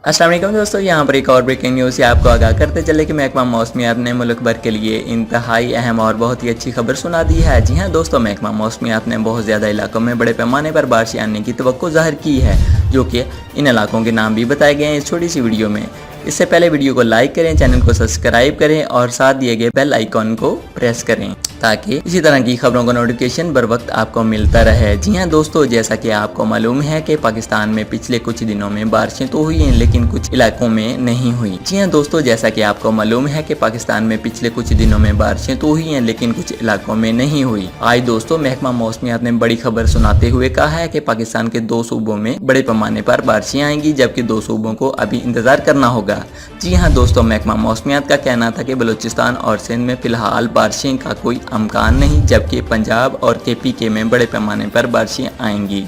अस्सलाम वालेकुम दोस्तों, यहाँ पर एक और ब्रेकिंग न्यूज़ से आपको आगाह करते चले कि महकमा मौसमियात ने मुल्क भर के लिए इंतहाई अहम और बहुत ही अच्छी खबर सुना दी है। जी हाँ दोस्तों, महकमा मौसमियात ने बहुत ज़्यादा इलाकों में बड़े पैमाने पर बारिश आने की तवक्को ज़ाहिर की है, जो कि इन इलाकों के नाम भी बताए गए हैं इस छोटी सी वीडियो में। इससे पहले वीडियो को लाइक करें, चैनल को सब्सक्राइब करें और साथ दिए गए बेल आइकॉन को प्रेस करें ताकि इसी तरह की खबरों का नोटिफिकेशन बर वक्त आपको मिलता रहे। जी हाँ दोस्तों, जैसा कि आपको मालूम है कि पाकिस्तान में पिछले कुछ दिनों में बारिशें तो हुई हैं लेकिन कुछ इलाकों में नहीं हुई। जी हाँ दोस्तों, जैसा कि आपको मालूम है कि पाकिस्तान में पिछले कुछ दिनों में बारिशें तो हुई हैं लेकिन कुछ इलाकों में नहीं हुई। आज दोस्तों महकमा मौसमियात ने बड़ी खबर सुनाते हुए कहा है कि पाकिस्तान के 2 सूबों में बड़े पैमाने पर बारिशें आएंगी, जबकि 2 सूबों को अभी इंतजार करना होगा। जी हाँ दोस्तों, महकमा मौसमियात का कहना था कि बलूचिस्तान और सिंध में फिलहाल बारिशें का कोई इम्कान नहीं, जबकि पंजाब और KPK में बड़े पैमाने पर बारिशें आएंगी।